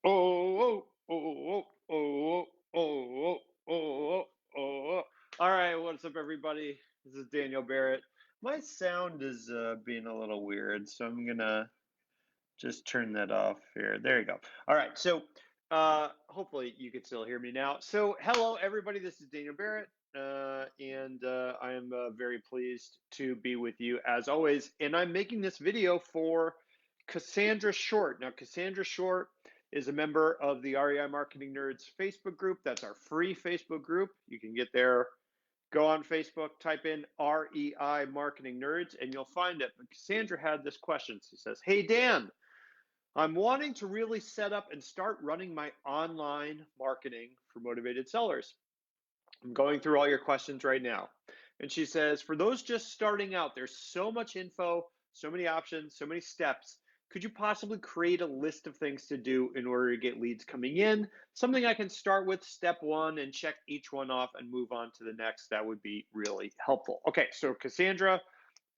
Oh, oh, oh, oh, oh, oh, oh, oh. All right, what's up, everybody? This is Daniel Barrett. My sound is being a little weird, so I'm gonna just turn that off here. There you go. All right, so hopefully you can still hear me now. So, hello, everybody. This is Daniel Barrett, and I am very pleased to be with you as always. And I'm making this video for Casandra Short. Now, Casandra Short is a member of the REI Marketing Nerds Facebook group. That's our free Facebook group. You can get there. Go on Facebook, type in REI Marketing Nerds, and you'll find it. But Cassandra had this question. She says, "Hey, Dan, I'm wanting to really set up and start running my online marketing for motivated sellers. I'm going through all your questions right now." And she says, "For those just starting out, there's so much info, so many options, so many steps. Could you possibly create a list of things to do in order to get leads coming in? Something I can start with step one and check each one off and move on to the next. That would be really helpful." Okay, so Cassandra,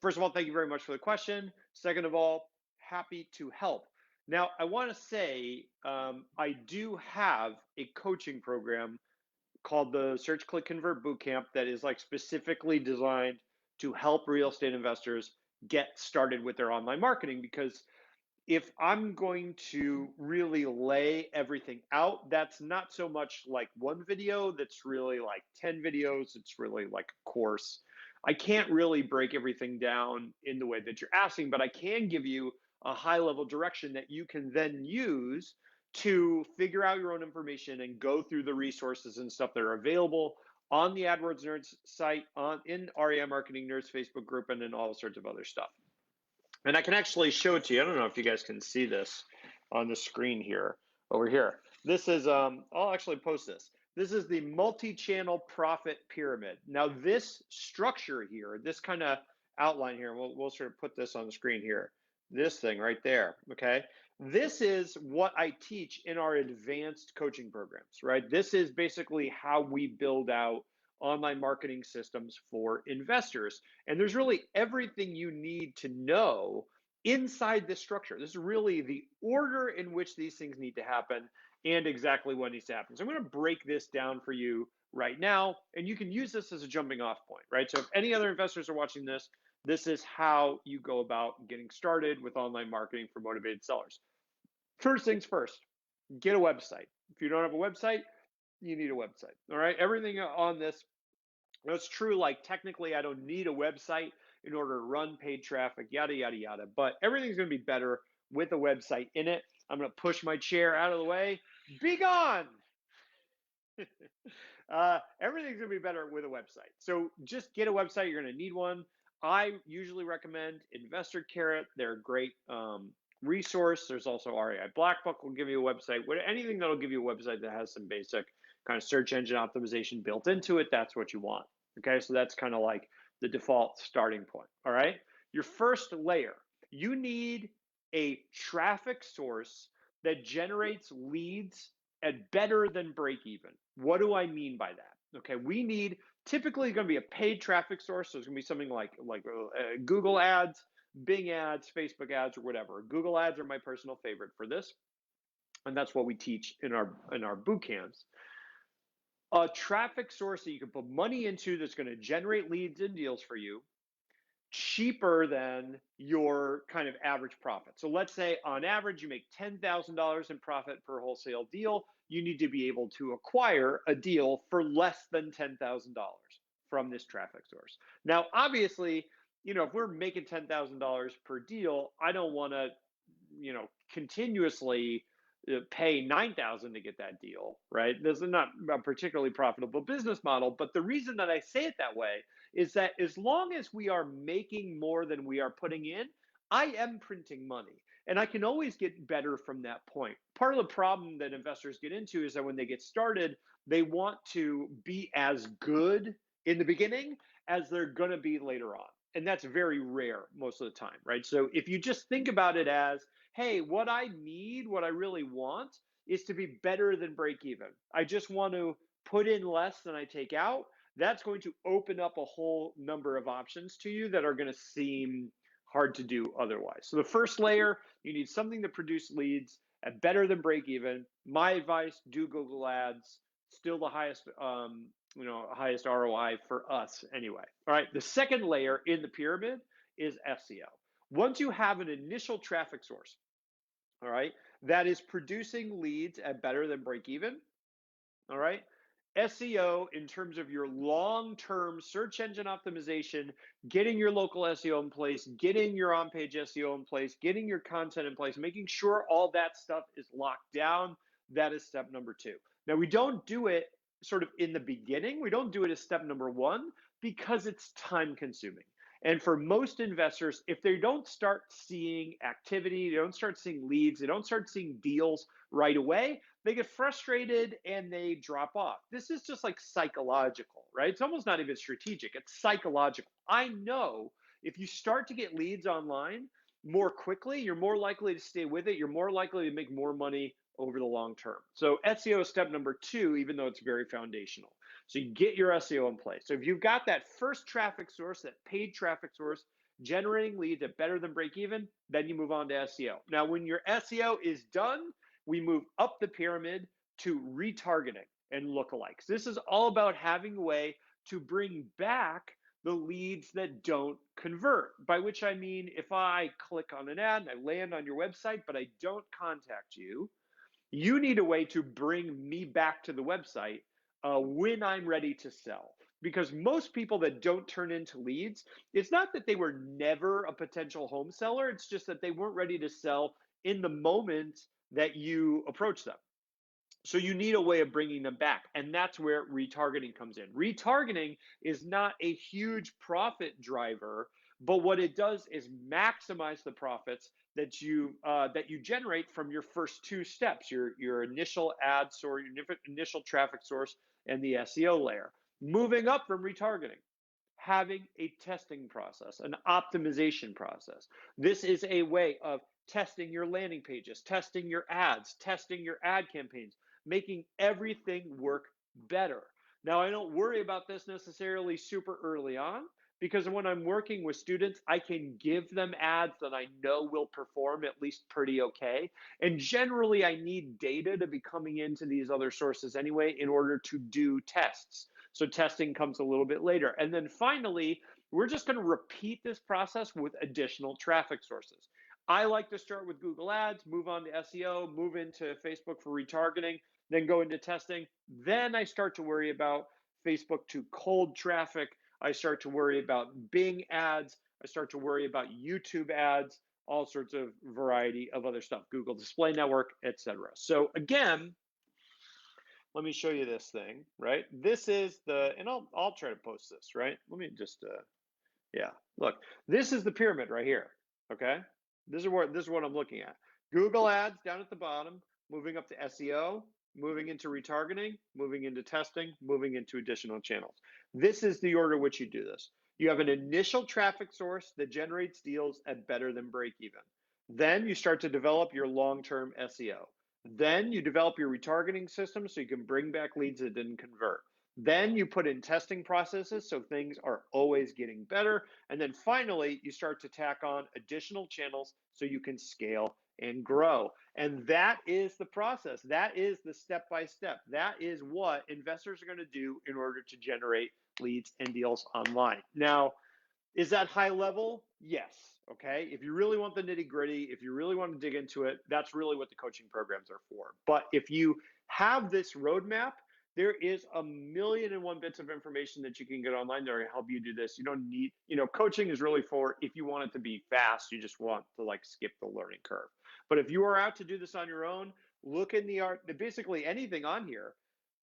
first of all, thank you very much for the question. Second of all, happy to help. Now, I want to say I do have a coaching program called the Search, Click, Convert Bootcamp that is like specifically designed to help real estate investors get started with their online marketing. Because if I'm going to really lay everything out, that's not so much like one video, that's really like 10 videos. It's really like a course. I can't really break everything down in the way that you're asking, but I can give you a high level direction that you can then use to figure out your own information and go through the resources and stuff that are available on the AdWords Nerds site, in REI Marketing Nerds Facebook group, and in all sorts of other stuff. And I can actually show it to you. I don't know if you guys can see this on the screen here, over here. This is, I'll actually post this. This is the multi-channel profit pyramid. Now this structure here, this kind of outline here, we'll sort of put this on the screen here. This thing right there, okay? This is what I teach in our advanced coaching programs, right? This is basically how we build out online marketing systems for investors. And there's really everything you need to know inside this structure. This is really the order in which these things need to happen and exactly what needs to happen. So I'm going to break this down for you right now, and you can use this as a jumping off point, right? So if any other investors are watching this, this is how you go about getting started with online marketing for motivated sellers. First things first, get a website. If you don't have a website, you need a website. All right. Everything on this, it's true, like technically I don't need a website in order to run paid traffic, yada, yada, yada. But everything's going to be better with a website in it. I'm going to push my chair out of the way. Be gone. Everything's going to be better with a website. So just get a website. You're going to need one. I usually recommend Investor Carrot. They're a great resource. There's also REI Black Book will give you a website. Anything that'll give you a website that has some basic kind of search engine optimization built into it, that's what you want. Okay, so that's kind of like the default starting point. All right, your first layer, you need a traffic source that generates leads at better than break even. What do I mean by that? Okay, we need typically going to be a paid traffic source. So it's going to be something like Google ads, Bing ads, Facebook ads, or whatever. Google ads are my personal favorite for this, and that's what we teach in our boot camps. A traffic source that you can put money into that's going to generate leads and deals for you cheaper than your kind of average profit. So let's say on average you make $10,000 in profit per wholesale deal. You need to be able to acquire a deal for less than $10,000 from this traffic source. Now, obviously, if we're making $10,000 per deal, I don't want to, continuously pay $9,000 to get that deal, right? This is not a particularly profitable business model. But the reason that I say it that way is that as long as we are making more than we are putting in, I am printing money. And I can always get better from that point. Part of the problem that investors get into is that when they get started, they want to be as good in the beginning as they're going to be later on. And that's very rare most of the time, right? So if you just think about it as, hey, what I need, what I really want is to be better than break even. I just want to put in less than I take out. That's going to open up a whole number of options to you that are going to seem hard to do otherwise. So the first layer, you need something to produce leads at better than break even. My advice, do Google Ads. Still the highest, highest ROI for us anyway. All right. The second layer in the pyramid is SEO. Once you have an initial traffic source, all right, that is producing leads at better than break even, all right, SEO, in terms of your long-term search engine optimization, getting your local SEO in place, getting your on-page SEO in place, getting your content in place, making sure all that stuff is locked down, that is step number 2. Now, we don't do it sort of in the beginning. We don't do it as step number 1 because it's time consuming. And for most investors, if they don't start seeing activity, they don't start seeing leads, they don't start seeing deals right away, they get frustrated and they drop off. This is just like psychological, right? It's almost not even strategic, it's psychological. I know if you start to get leads online more quickly, you're more likely to stay with it, you're more likely to make more money over the long term. So SEO is step number 2, even though it's very foundational. So you get your SEO in place. So if you've got that first traffic source, that paid traffic source, generating leads at better than break even, then you move on to SEO. Now, when your SEO is done, we move up the pyramid to retargeting and lookalikes. This is all about having a way to bring back the leads that don't convert, by which I mean if I click on an ad and I land on your website, but I don't contact you, you need a way to bring me back to the website when I'm ready to sell. Because most people that don't turn into leads, it's not that they were never a potential home seller, it's just that they weren't ready to sell in the moment that you approach them. So you need a way of bringing them back, and that's where retargeting comes in. Retargeting is not a huge profit driver, but what it does is maximize the profits that you generate from your first 2 steps: your initial ad source, your initial traffic source, and the SEO layer. Moving up from retargeting, having a testing process, an optimization process. This is a way of testing your landing pages, testing your ads, testing your ad campaigns, making everything work better. Now, I don't worry about this necessarily super early on, because when I'm working with students, I can give them ads that I know will perform at least pretty okay. And generally, I need data to be coming into these other sources anyway in order to do tests. So testing comes a little bit later. And then finally, we're just going to repeat this process with additional traffic sources. I like to start with Google Ads, move on to SEO, move into Facebook for retargeting, then go into testing. Then I start to worry about Facebook to cold traffic. I start to worry about Bing ads. I start to worry about YouTube ads, all sorts of variety of other stuff, Google Display Network, etc. So again, let me show you this thing, right? This is and I'll try to post this, right? Let me just, yeah, look, this is the pyramid right here, okay? This is what I'm looking at. Google Ads down at the bottom, moving up to SEO, moving into retargeting, moving into testing, moving into additional channels. This is the order in which you do this. You have an initial traffic source that generates deals at better than break even. Then you start to develop your long-term SEO. Then you develop your retargeting system so you can bring back leads that didn't convert. Then you put in testing processes so things are always getting better. And then finally, you start to tack on additional channels so you can scale and grow. And that is the process. That is the step by step. That is what investors are going to do in order to generate leads and deals online. Now, is that high level? Yes. Okay. If you really want the nitty gritty, if you really want to dig into it, that's really what the coaching programs are for. But if you have this roadmap, there is 1,000,001 bits of information that you can get online that are going to help you do this. You don't need, coaching is really for if you want it to be fast, you just want to like skip the learning curve. But if you are out to do this on your own, look in basically anything on here.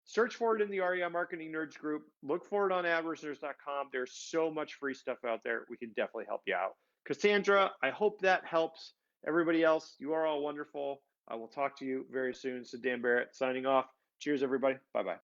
Search for it in the REI Marketing Nerds group. Look for it on adversaries.com. There's so much free stuff out there. We can definitely help you out. Cassandra, I hope that helps. Everybody else, you are all wonderful. I will talk to you very soon. So Dan Barrett signing off. Cheers, everybody. Bye-bye.